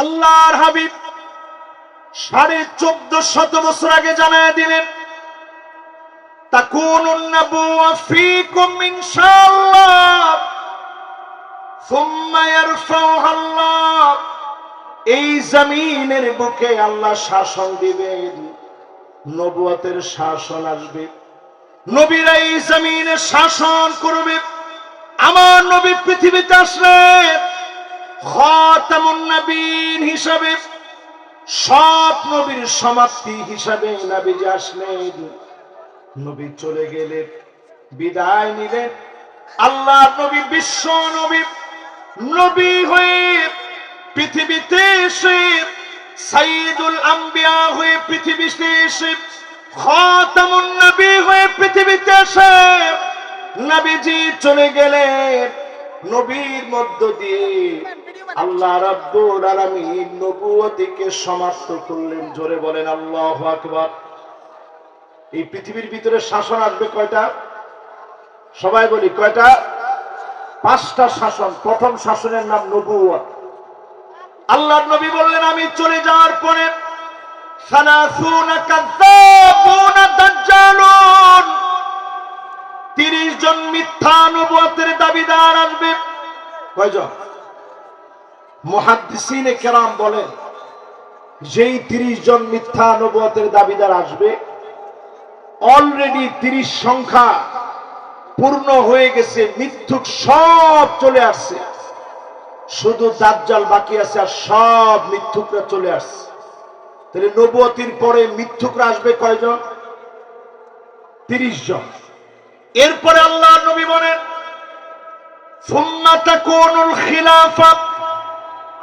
আল্লাহর হাবিব 1450 বছর আগে জানায় দিলেন, তাকুনুন নাবুওয়া ফীকুম ইনশাআল্লাহ সুম্মা ইয়ারফাউহা আল্লাহ। এই জমিনের বুকে আল্লাহ শাসন দিবেন, নবুয়তের শাসন আসবে, নবীরা এই জমিনে শাসন করবে। আমার নবী পৃথিবীতে আসলে খাতামুন নবীন হিসাবে, সব নবীর সমাপ্তি হিসাবে নবীজি আসলেন। নবী চলে গেলেন, বিদায় নিলেন। আল্লাহর নবী বিশ্ব নবী, নবী হয়ে পৃথিবীতে এসে, সাইয়্যিদুল আম্বিয়া হয়ে পৃথিবীতে এসে, খাতামুন নবী হয়ে পৃথিবীতে এসে নবীজি চলে গেলেন। নবীর মধ্য দিয়ে আল্লাহ রাব্বুল আলামিন নবুয়তকে সমাপ্ত করলেন। জোরে বলেন আল্লাহু আকবার। এই পৃথিবীর ভিতরে শাসন আসবে কয়টা? সবাই বলি কয়টা? 5টা শাসন। প্রথম শাসনের নাম নবুয়ত। আল্লাহর নবী বললেন, আমি চলে যাওয়ার পরে সালাসুনা কাযাবুন দাজ্জালুন, 30 জন মিথ্যা নবুয়তের দাবিদার আসবে। কয়জন? মুহাদ্দিসিনে কেরাম বলেন, যেই 30 জন মিথ্যা নবুয়তের দাবিদার আসবে, অলরেডি 30 সংখ্যা পূর্ণ হয়ে গেছে, মিথ্যুক সব চলে আসছে, শুধু দাজ্জাল বাকি আছে, আর সব মিথ্যুকরা চলে আসছে। তাহলে নবুয়তির পরে মিথ্যুকরা আসবে কয়জন? 30 জন। এরপরে আল্লাহর নবী বলেন, সুম্মা তাকুনুল খিলাফা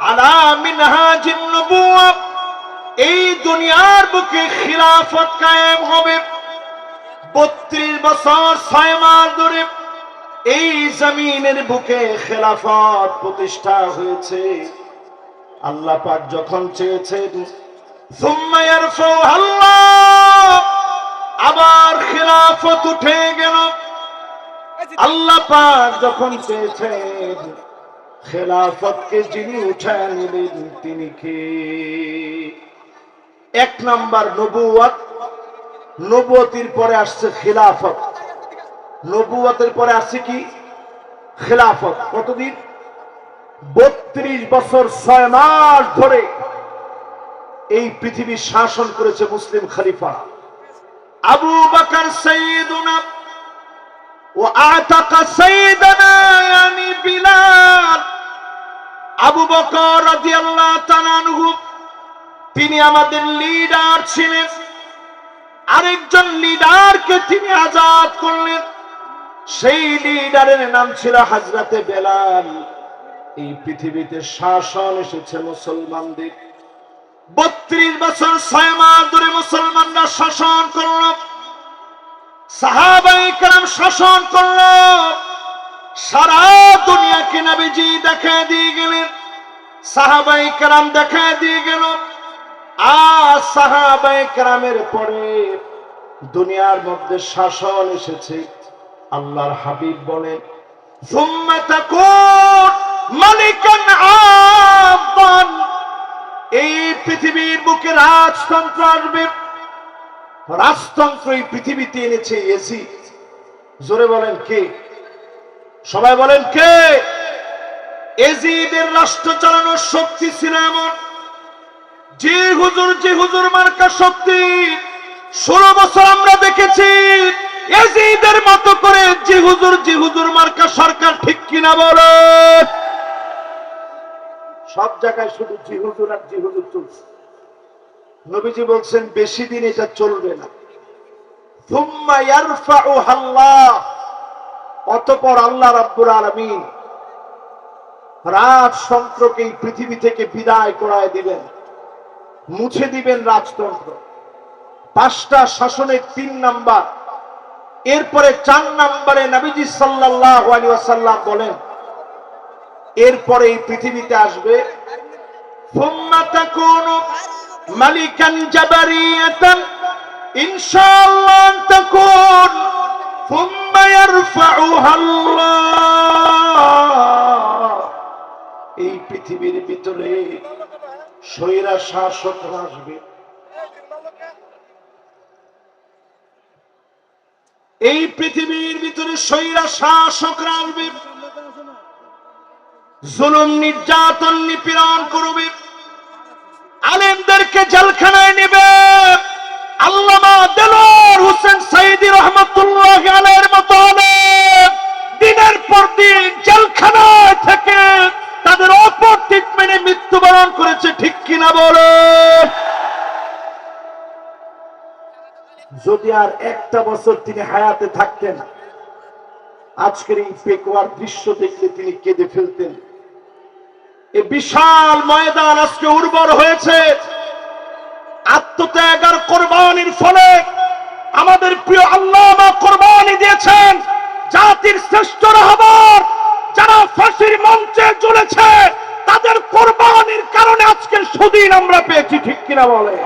আলা মিনহাজিন নবুওয়া, এই দুনিয়ার বুকে খিলাফত কায়েম হবে। 32 বছর 6 মাস ধরে এই জমিনের বুকে খেলাফত প্রতিষ্ঠা হয়েছে। আল্লাহ পাক যখন চেয়েছেন, সুম্মা ইয়ারফাউহা আল্লাহ, আবার খেলাফত উঠে গেল। আল্লাহ পাক যখন চেয়েছেন, খেলাফতকে যিনি উঠায় নিলেন তিনি কে? 1 নাম্বার নবুয়ত। নবুয়তের পরে আসছে খিলাফত। নবুয়তের পরে আসছে কি? খিলাফত। কতদিন? 32 বছর 6 মাস ধরে এই পৃথিবী শাসন করেছে মুসলিম খলিফা আবু বকর সাইয়্যিদুনা ওয়া আতাকা সাইয়্যিদানা ইয়ানি বিলাল। আবু বকর রাদিয়াল্লাহু তাআলা আনহু, তিনি আমাদের লিডার ছিলেন। আরেকজন লিডারকে তিনি আজাদ করলেন, সেই লিডারের নাম ছিল হযরতে বেলাল। এই পৃথিবীতে শাসন এসেছে মুসলমানদের। 32 বছর 6 মাস ধরে মুসলমানরা শাসন করল, সাহাবায়ে কেরাম শাসন করল, সারা দুনিয়াকে নবীজি দেখায় দিয়ে গেলেন, সাহাবায়ে কেরাম দেখায় দিয়ে গেল। আর সাহাবায়ে কেরামের পরে দুনিয়ার মধ্যে শাসন এসেছে। আল্লাহর হাবিব বলেন, সুম্মা তাকুন মালিকান আবান, এই পৃথিবীর বুকে রাজতন্ত্র আসবে। রাজতন্ত্র এই পৃথিবীতে এনেছে ইয়াজিদ। জোরে বলেন কে? সবাই বলেন কে? ইয়াজিদের রাষ্ট্র চালানোর শক্তি ছিল এমন, যে হুজুর মার্কা শক্তি 16 বছর আমরা দেখেছি। ইয়াজিদের মতো করে যে হুজুর মার্কা সরকার, ঠিক কিনা বলো? সব জায়গায় শুধু জি হুজুর আর জি হুজুর চলছে। নবীজি বলছেন বেশি দিন এটা চলবে না। সুম্মা ইয়ারফাউহা আল্লাহ, অতঃপর আল্লাহ রাব্বুল আলামিন রাজতন্ত্রকে এই পৃথিবী থেকে বিদায় করায় দিবেন, মুছে দিবেন রাজতন্ত্র। 5টা শাসনের 3 নাম্বার। এরপরে 4 নম্বরে নবীজি সাল্লাল্লাহু আলাইহি ওয়াসাল্লাম বলেন, এরপরে এই পৃথিবীতে আসবে সুম্মা তাকুনু মালিকান জাবারিয়াতান ইনশাআল্লাহ তাকুন সুম্মা ইয়ারফাউহা আল্লাহ। এই পৃথিবীর ভিতরে স্বৈরা শাসকরা আসবে। এই পৃথিবীর ভিতরে স্বৈরা শাসকরা আসবে, জুলুম নির্যাতন নিপীড়ন করবে, আলেমদেরকে জেলখানায় নেবে। আল্লামা দেলোয়ার হোসেন সাইদি রহমাতুল্লাহি আলাইহির মতো আলেম দিনের পর দিন জেলখানায় থেকে তাদের অপর ট্রিটমেন্টে মৃত্যুবরণ করেছে, ঠিক কিনা বলেন? যদি আর একটা বছর তিনি হায়াতে থাকতেন, আজকের এই পেকুয়ার দৃশ্য দেখলে তিনি কেঁদে ফেলতেন। এই বিশাল ময়দান আজকে উর্বর হয়েছে আত্মত্যাগ আর কোরবানির ফলে। আমাদের প্রিয় আল্লামা কোরবানি দিয়েছেন জাতির শ্রেষ্ঠ রাহবার, যারা ফাঁসির মঞ্চে ঝুলেছে তাদের কোরবানির কারণে আজকের সুদিন আমরা পেয়েছি, ঠিক কিনা বলে?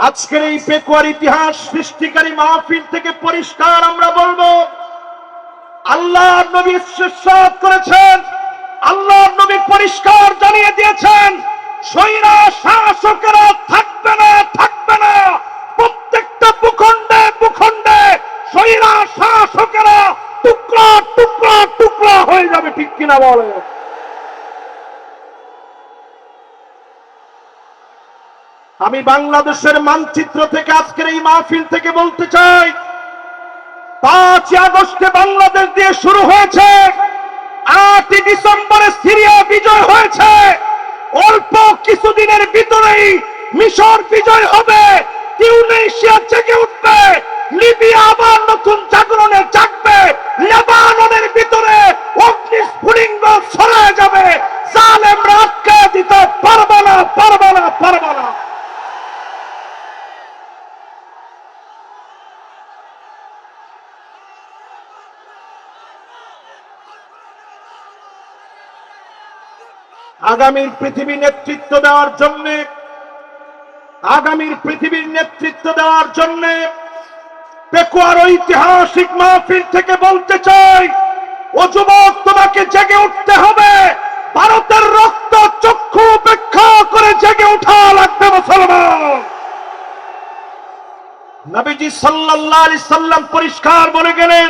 আজকের এই পেকুয়ার ইতিহাস সৃষ্টিকারী মাহফিল থেকে পরিষ্কার আমরা বলবো, আল্লাহর নবী ইরশাদ করেছেন, আল্লাহর নবী পরিষ্কার জানিয়ে দিয়েছেন, স্বৈরা শাসকেরা থাকবে না, থাকবে না। প্রত্যেকটা ভূখণ্ডে ভূখণ্ডে স্বৈরা শাসকেরা টুকরা টুকরা টুকরা হয়ে যাবে, ঠিক কিনা বলে? আমি বাংলাদেশের মানচিত্র থেকে আজকের এই মাহফিল থেকে বলতে চাই, 5 আগস্টে বাংলাদেশ দিয়ে শুরু হয়েছে, 8 ডিসেম্বরে সিরিয়া বিজয় হয়েছে, অল্প কিছুদিনের ভিতরেই মিশর বিজয় হবে, টিউনিসিয়া জেগে উঠবে, লিবিয়া আবার নতুন জাগরণে জাগবে, লেবাননের ভিতরে অগ্নিস্ফুলিঙ্গ ছড়ায় যাবে, জালেমরা আটকে দিতে পারবে না, পারবে না, পারবে না। আগামীর পৃথিবীর নেতৃত্ব দেওয়ার জন্য, আগামীর পৃথিবীর নেতৃত্ব দেওয়ার জন্য পেকুয়ার ঐতিহাসিক মাহফিল থেকে বলতে চাই, ও যুবক, তোমাকে জেগে উঠতে হবে। ভারতের রক্ত চক্ষু উপেক্ষা করে জেগে ওঠা লাগবে মুসলমান। নবীজি সাল্লাল্লাহু আলাইহি সাল্লাম পরিষ্কার বলে গেলেন,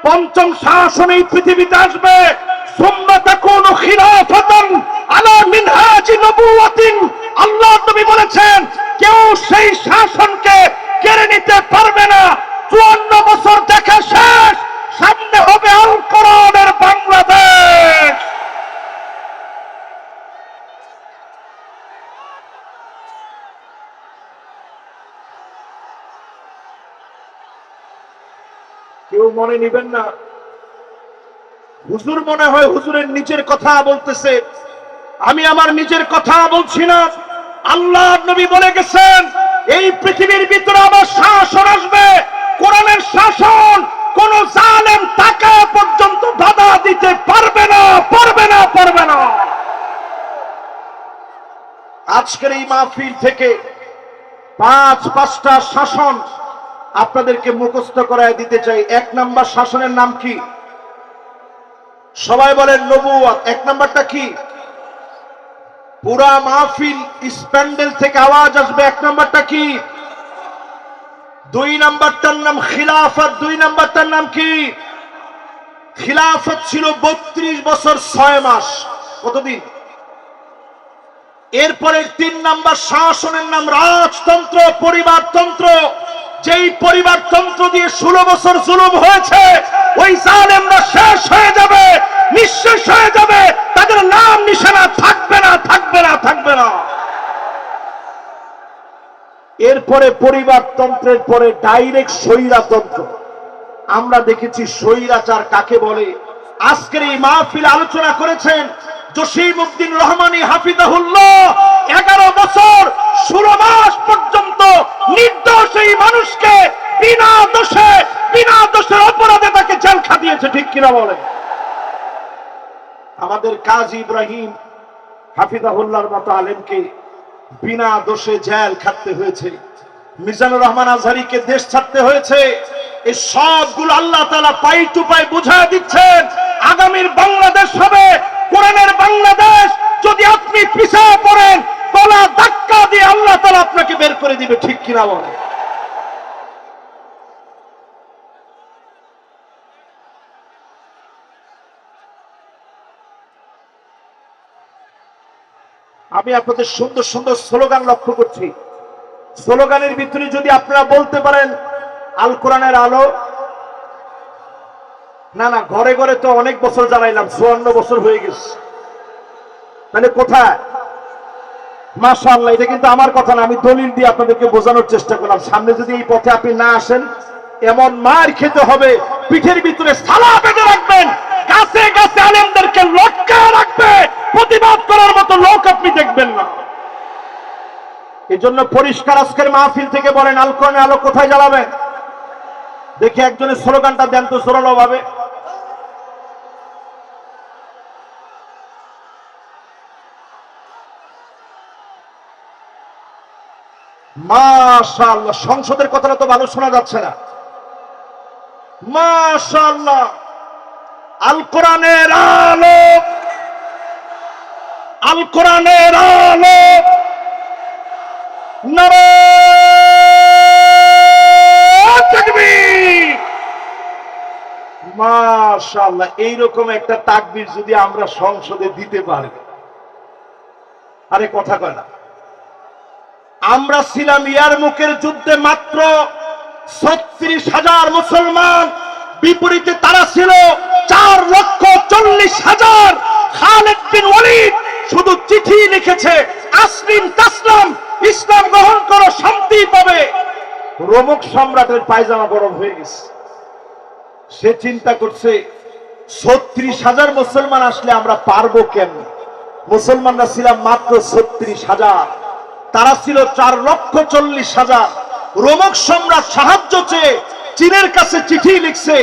পঞ্চম শাসন এই পৃথিবীতে আসবে, সুম্মা তাকুনু খিলাফাতান আলা মিনহাজি নবুওয়াতিন। আল্লাহর নবী বলেছেন, কেউ সেই শাসনকে কেড়ে নিতে পারবে না। 54 বছর দেখা শেষ, সামনে হবে আল কোরআনের বাংলাদেশ। কেউ মনে নিবেন না, হুজুর মনে হয় হুজুরের নিজের কথা বলতেছে, আমি আমার নিজের কথা বলছি না। আল্লাহর নবী বলে গেছেন, এই পৃথিবীর ভিতরে আবার শাসন আসবে, কোরআনের শাসন। কোন জালেম টাকা পর্যন্ত বাধা দিতে পারবে না, পারবে না, পারবে না। আজকের এই মাহফিল থেকে 5টা শাসন আপনাদেরকে মুখস্থ করায় দিতে চাই। 1 নাম্বার শাসনের নাম কি? সবাই বলেন নবুয়ত। 1 নাম্বারটা কি? পুরা মাহফিল স্প্যান্ডেল থেকে আওয়াজ আসবে, 1 নাম্বারটা কি? 2 নাম্বারটার নাম খিলাফত। 2 নাম্বারটার নাম কি? খিলাফত ছিল 32 বছর 6 মাস। কতদিন? এরপরে 3 নাম্বার শাসনের নাম রাজতন্ত্র, পরিবারতন্ত্র। যেই পরিবারতন্ত্র দিয়ে 16 বছর জুলুম হয়েছে, ওই জালেমরা শেষ হয়ে যাবে, নিঃশেষ হয়ে যাবে, তাদের নাম নিশানা থাকবে না, থাকবে না, থাকবে না। এরপরে পরিবারতন্ত্রের পরে ডাইরেক্ট স্বৈরাতন্ত্র। আমরা দেখেছি স্বৈরাচার কাকে বলে। আজকের এই মাহফিল আলোচনা করেছেন জসিমউদ্দিন রহমানী হাফিজাহুল্লাহ। 11 বছর 16 মাস পর্যন্ত নির্দোষ এই মানুষকে বিনা দোষের অপরাধে তাকে জেল খাটিয়েছে, ঠিক কিনা বলেন? আমাদের কাজী ইব্রাহিম হাফিজাহুল্লাহর মতো আলেমকে বিনা দোষে জেল খাটতে হয়েছে, মিজানুর রহমান আজহারীকে দেশ ছাড়তে হয়েছে। এই সবগুলো আল্লাহ তাআলা পাই টু পাই বুঝা দিচ্ছেন। আগামীর বাংলাদেশ হবে কোরআনের বাংলাদেশ। যদি আপনি পিছিয়ে পড়েন, গলা ধাক্কা দিয়ে আল্লাহ তাআলা আপনাকে বের করে দিবে, ঠিক কিনা বলেন? আমি আপনাদের সুন্দর সুন্দর স্লোগান লক্ষ্য করছি। স্লোগানের ভিতরে যদি আপনারা বলতে পারেন আল কোরআনের আলো, না না, ঘরে ঘরে তো অনেক বছর জ্বালাইলাম, 54 বছর হয়ে গেছে, তাহলে কোথায়? মাশাআল্লাহ, এটা কিন্তু আমার কথা না, আমি দলিল দিয়ে আপনাদেরকে বোঝানোর চেষ্টা করলাম। সামনে যদি এই পথে আপনি না আসেন, এমন মার খেতে হবে, পিঠের ভিতরে সালা বেঁধে রাখবেন, গাছে গাছে আলেমদেরকে লটকায় রাখবে, প্রতিবাদ করার মতো লোক আপনি দেখবেন না। এই জন্য পরিষ্কার আজকের মাহফিল থেকে বলেন, আল কোরআনের আলো কোথায় জ্বালাবেন? দেখি একজনের স্লোগানটা দেন তো জোরালো ভাবে। মাশাআল্লাহ, সংসদের কথাটা তো ভালো শোনা যাচ্ছে না। মাশাআল্লাহ, আল কোরআনের আলো, আল কোরআনের আলো, নারে তাকবীর। মাশাআল্লাহ, এইরকম একটা তাকবীর যদি আমরা সংসদে দিতে পারি, আরে কথা কয় না। আমরা ছিলাম ইয়ারমুকের যুদ্ধে মাত্র 36,000 মুসলমান, বিপরীতে তারা ছিল 4,40,000। খালিদ বিন ওয়ালিদ শুধু চিঠি লিখেছে, আসলিম তাসলাম, ইসলাম গ্রহণ করো, শান্তি পাবে। রোমক সম্রাটের পায়জামা গরম হয়ে গেছে। সে চিন্তা করছে 36,000 মুসলমান আসলে আমরা পারবো কেমন? মুসলমানরা ছিলাম মাত্র 36,000, তারা ছিল 4,40,000। রোমক সম্রাট সাহায্য চেয়ে চীনের কাছে চিঠি লিখছে,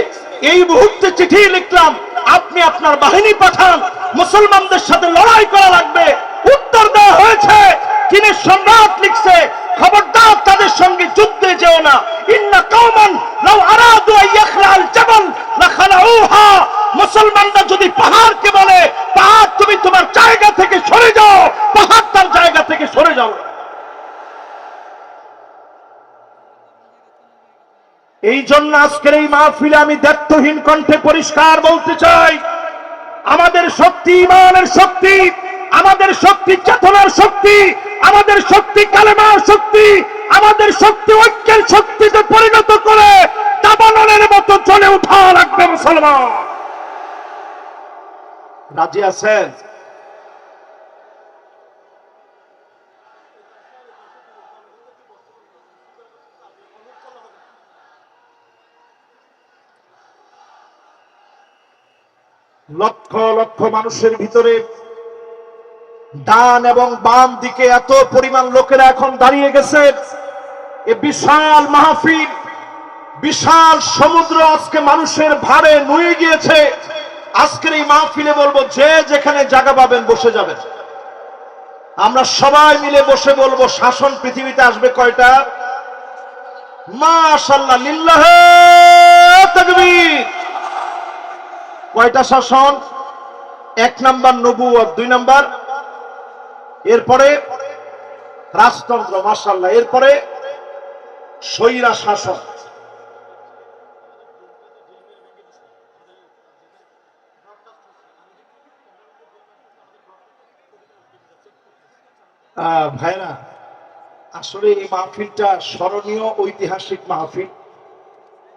এই মুহূর্তে চিঠি লিখলাম, আপনি আপনার বাহিনী পাঠান, মুসলমানদের সাথে লড়াই করা লাগবে। উত্তর দেওয়া হয়েছে, চীনের সম্রাট লিখছে, খবরদার তাদের সঙ্গে যুদ্ধে যেও না। ইন্না কওমান লাউ আরাদু আন ইয়াখলাল জাবাল লাখালাউহা। মুসলমানরা যদি পাহাড়কে বলে, পাহাড় তুমি তোমার জায়গা থেকে সরে যাও, পাহাড় তার জায়গা থেকে সরে যাও। এই জন্য আজকের এই মাহফিলে আমি দায়িত্বহীন কণ্ঠে পরিষ্কার বলতে চাই, আমাদের শক্তি ইমানের শক্তি, আমাদের শক্তি চেতনার শক্তি, আমাদের শক্তি কালেমার শক্তি, আমাদের শক্তি ঐক্যের শক্তিতে পরিণত করে দাবানলের মতো চলে উঠা লাগবে মুসলমান। রাজি আছেন? লক্ষ লক্ষ মানুষের ভিতরে ডান এবং বাম দিকে এত পরিমাণ লোকেরা এখন দাঁড়িয়ে গেছে। এ বিশাল মাহফিল, বিশাল সমুদ্র আজকে মানুষের ভারে নুয়ে গিয়েছে। আজকের এই মাহফিলে বলবো, যে যেখানে জায়গা পাবেন বসে যাবেন। আমরা সবাই মিলে বসে বলবো, শাসন পৃথিবীতে আসবে কয়টা? মাশাআল্লাহ, লিল্লাহে তাকবীর। কয়টা শাসন? 1 নাম্বার নবুয়ত, 2 নাম্বার এরপরে রাজতন্ত্র, মাশাআল্লাহ, এরপরে স্বৈরা শাসন। ভাইরা, আসলে এই মাহফিলটা স্মরণীয় ঐতিহাসিক মাহফিল।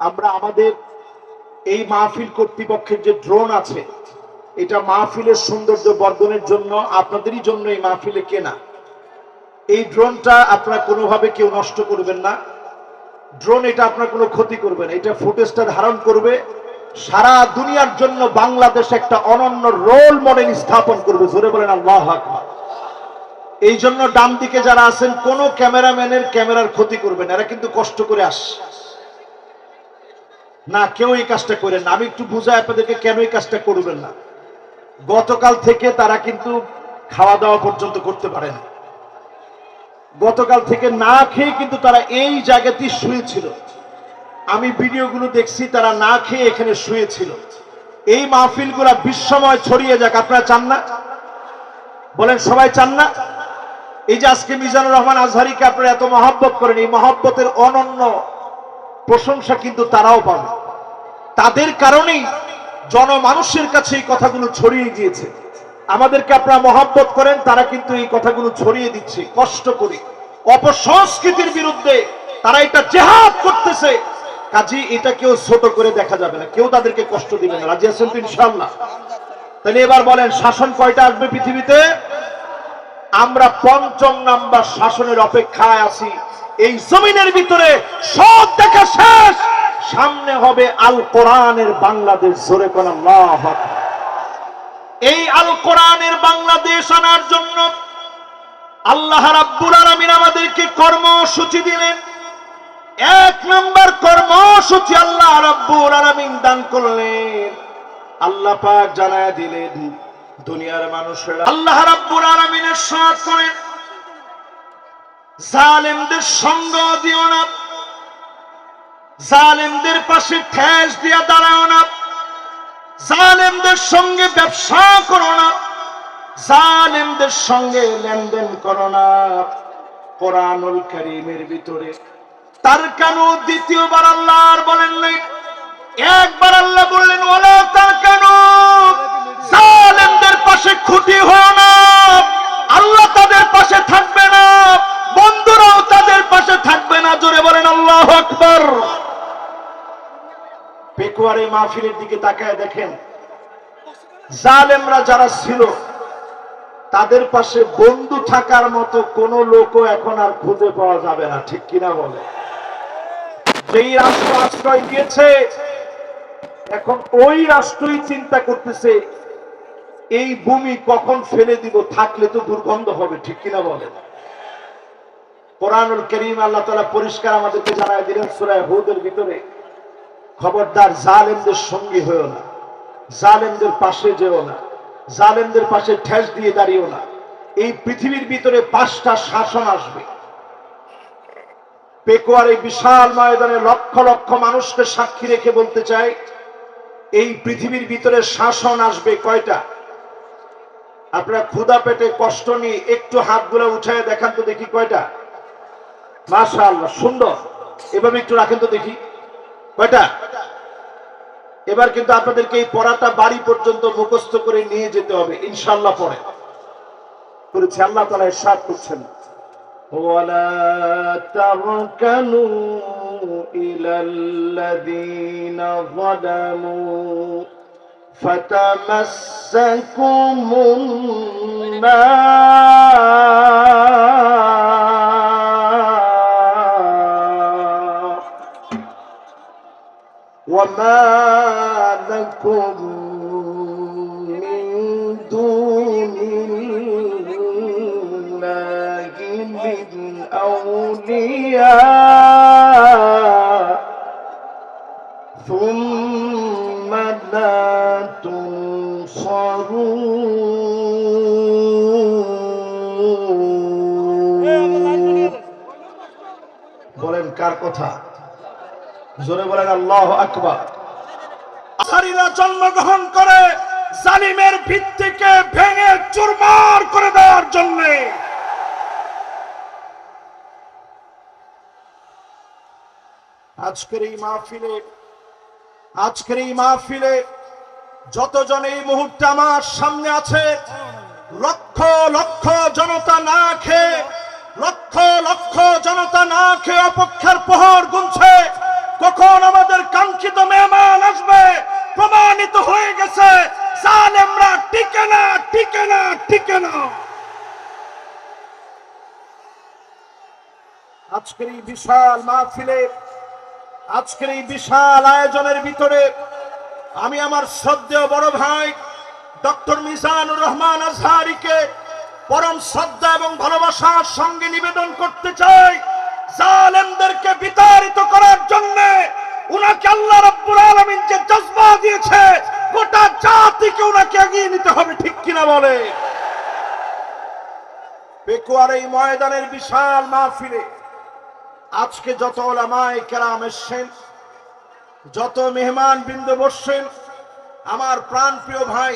আমরা আমাদের এই মাহফিল কর্তৃপক্ষের যে ড্রোন আছে, এটা মাহফিলের সৌন্দর্য বর্ধনের জন্য, আপনাদেরই জন্য এই মাহফিলে কেনা। এই ড্রোনটা আপনারা কোনোভাবে কেউ নষ্ট করবেন না। ড্রোন এটা আপনার কোনো ক্ষতি করবে না, এটা ফুটেজটা ধারণ করবে, সারা দুনিয়ার জন্য বাংলাদেশ একটা অনন্য রোল মডেল স্থাপন করবে। জোরে বলেন আল্লাহু আকবার। এই জন্য ডান দিকে যারা আছেন, কোন ক্যামেরাম্যানের ক্যামেরার ক্ষতি করবেন, এরা কিন্তু কষ্ট করে আসে না, কেউ এই কাজটা করেন না। আমি একটু বুঝাই আপনাদেরকে কেন এই কাজটা করবেন না। গতকাল থেকে তারা কিন্তু খাওয়া দাওয়া পর্যন্ত করতে পারে না। গতকাল থেকে না খেয়ে কিন্তু তারা এই জায়গাতেই শুয়েছিল। আমি ভিডিওগুলো দেখছি, তারা না খেয়ে এখানে শুয়েছিল। এই মাহফিলগুলা বিশ্বময় ছড়িয়ে যাক, আপনারা চান না? বলেন সবাই চান না? এই যে আজকে মিজানুর রহমান আজহারীকে আপনারা এত মহব্বত করেন, এই মহব্বতের অনন্য প্রশংসা কিন্তু তারাও পাবে। তাদের কারণেই জনমানুষের কাছে এই কথাগুলো ছড়িয়ে গিয়েছে। আমাদেরকে আপনারা মহব্বত করেন, তারা কিন্তু এই কথাগুলো ছড়িয়ে দিচ্ছে কষ্ট করে। অপসংস্কৃতির বিরুদ্ধে তারা এটা জিহাদ করতেছে, কাজী এটা কেউ ছোট করে দেখা যাবে না, কেউ তাদেরকে কষ্ট দিবে না। রাজি আছেন তো ইনশাআল্লাহ? তাহলে এবার বলেন, শাসন কয়টা আসবে পৃথিবীতে? আমরা পঞ্চম নাম্বার শাসনের অপেক্ষায় আছি। এই জমিনের ভিতরে সব দেখা শেষ, সামনে হবে আল কোরআনের বাংলাদেশ। জোরে কোন আল্লাহু আকবার। এই আল কোরআনের বাংলাদেশ আনার জন্য আল্লাহ রাব্বুল আলামিন আমাদেরকে কর্মসূচি দিলেন। এক নাম্বার কর্মসূচি আল্লাহ রাব্বুল আলামিন দান করলেন। আল্লাহ পাক জানায় দিলেন দুনিয়ার মানুষেরা, আল্লাহ রাব্বুল আলামিন ইরশাদ করেন, জালেমদের সঙ্গ দিও না, জালেমদের পাশে ঠেস দিয়া দাঁড়াও না, জালেমদের সঙ্গে ব্যবসা করো না, জালেমদের সঙ্গে লেনদেন করো না। কোরআনুল কারীমের ভিতরে তার কেন দ্বিতীয়বার আল্লাহ আর বলেন নাই, একবার আল্লাহ বললেন ওয়ালা তাকানু, জালেমদের পাশে খুঁটি হও না। আল্লাহ তাদের পাশে থাকবে না, বন্ধুরাও তাদের পাশে থাকবে না। জোরে বলেন আল্লাহু আকবার। পেকুয়ারে মাহফিলের দিকে তাকায় দেখেন, জালেমরা যারা ছিল তাদের পাশে বন্ধু থাকার মতো কোন লোকও এখন আর খুঁজে পাওয়া যাবে না, ঠিক কিনা বলে? যেই রাষ্ট্র আশ্রয় দিয়েছে, এখন ওই রাষ্ট্রই চিন্তা করতেছে এই ভূমি কখন ফেলে দিব, থাকলে তো দুর্গন্ধ হবে, ঠিক কিনা বলেন? কোরআনুল কারীম আল্লাহ তাআলা পরিষ্কার আমাদেরকে জানায় দিলেন সূরা হুদের ভিতরে, খবরদার জালেমদের সঙ্গী হয়েও না, জালেমদের পাশে যেও না, জালেমদের পাশে ঠেস দিয়ে দাঁড়িয়েও না। এই পৃথিবীর ভিতরে 5টা শাসন আসবে। পেকুয়ার এই বিশাল ময়দানে লক্ষ লক্ষ মানুষকে সাক্ষী রেখে বলতে চাই, এই পৃথিবীর ভিতরে শাসন আসবে কয়টা? আপনারা ক্ষুধা পেটে কষ্ট নিয়ে একটু হাতগুলো উঠায় দেখান তো দেখি কয়টা? মাশাআল্লাহ, সুন্দর। এভাবে একটু রাখেন তো দেখি কয়টা। এবার কিন্তু আপনাদেরকে এই পড়াটা বাড়ি পর্যন্ত মুখস্থ করে নিয়ে যেতে হবে ইনশাআল্লাহ। পরে করেছে আল্লাহ তাআলা ইরশাদ করছেন, ওয়ালা তারকানু ইলাল্লাযীনা যালামু ফাতামাসসাকুমুন নার ওয়ামা লাকুম মিন দুনিল্লাহি মিন আউলিয়া সুম্মা লা তুনসারুন। বলেন কার কথা? জোরে বলেন আল্লাহু আকবার। আসারিরা জন্মগ্রহণ করে জালিমের ভিত্তিকে ভেঙে চুরমার করে দেওয়ার জন্য। আজকের এই মাহফিলে যতজন এই মুহূর্তে আমার সামনে আছে, লক্ষ লক্ষ জনতা না খেয়ে, লক্ষ লক্ষ জনতা না খেয়ে অপেক্ষার প্রহর গুনছে কখন আমাদের কাঙ্ক্ষিত মেহমান আসবে। প্রমাণিত হয়ে গেছে জালেমরা টিকে না, টিকে না, টিকে না। আজকের এই বিশাল মাহফিলে, আজকের এই বিশাল আয়োজনের ভিতরে আমি আমার শ্রদ্ধেয় বড় ভাই ডক্টর মিজানুর রহমান আজহারীকে পরম শ্রদ্ধা এবং ভালোবাসার সঙ্গে নিবেদন করতে চাই, জালেমদেরকে বিতাড়িত করার জন্য উনাকে আল্লাহ রাব্বুল আলামিন যে জজবা দিয়েছে, গোটা জাতিকে উনাকে এগিয়ে নিতে হবে, ঠিক কিনা বলে? পেকুয়ার এই ময়দানের বিশাল মাহফিলে আজকে যত উলামায়ে কেরাম এসেছেন, যত মেহমান বৃন্দ বসছেন, আমার প্রাণপ্রিয় ভাই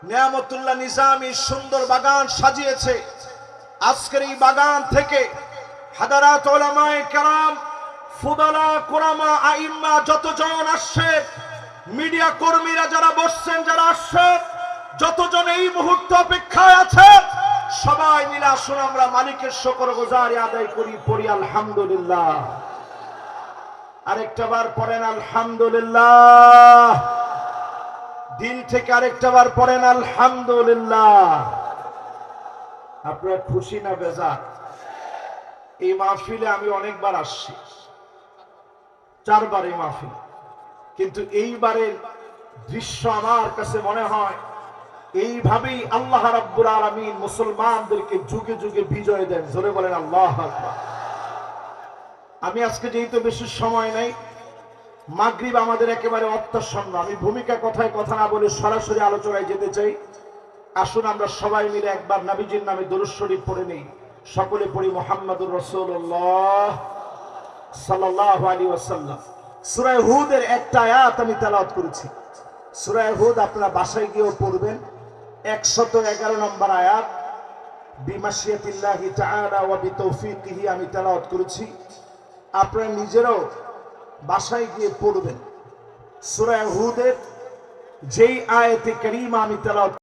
নিয়ামতুল্লাহ নিজামী সুন্দর বাগান সাজিয়েছে। আজকের এই বাগান থেকে হাজারাত উলামায়ে কেরাম, ফুদালা, কুরামা, আইম্মা যতজন আসছে, মিডিয়া কর্মীরা যারা বসছেন, যারা আসছেন, যতজন এই মুহূর্তে অপেক্ষায় আছে, সবাই মিলে আসুন আমরা মালিকের শুকরগুজারি আদায় করি, পড়ি আলহামদুলিল্লাহ। আরেকটা বার পড়েন আলহামদুলিল্লাহ, দিল থেকে আরেকটা বার পড়েন আলহামদুলিল্লাহ। আপনারা খুশি না বেজার? এই মাহফিলে আমি অনেকবার আসছি, 4 বার এই মাহফিল, কিন্তু এইবারের দৃশ্য আমার কাছে মনে হয় এইভাবেই আল্লাহ রাব্বুল আলামিন মুসলমানদেরকে যুগে যুগে বিজয় দেন। জোরে বলেন আল্লাহু আকবার। আমি আজকে যেহেতু বেশি সময় নাই, মাগরিব আমাদের একেবারে অত্যাসন্ন, আমি ভূমিকা কথায় কথা না বলে সরাসরি আলোচনায় যেতে চাই। আসুন আমরা সবাই মিলে একবার নবীজির নামে দরুদ শরীফ পড়ে নেই। সকলে পড়ি মুহাম্মাদুর রাসূলুল্লাহ সাল্লাল্লাহু আলাইহি ওয়াসাল্লাম। সূরা হুদের একটা আয়াত আমি তেলাওয়াত করেছি। সূরা হুদ আপনারা বাসায় গিয়েও পড়বেন, 111 নম্বর আয়াত। বিমাশিয়াতিল্লাহি তাআলা ওয়া বিতৌফিকিহি আমি তেলাওয়াত করেছি, আপনারা নিজেরাও বাসায় গিয়ে পড়বেন। সূরা হুদের যেই আয়াতে কারীমা আমি তেলাওয়াত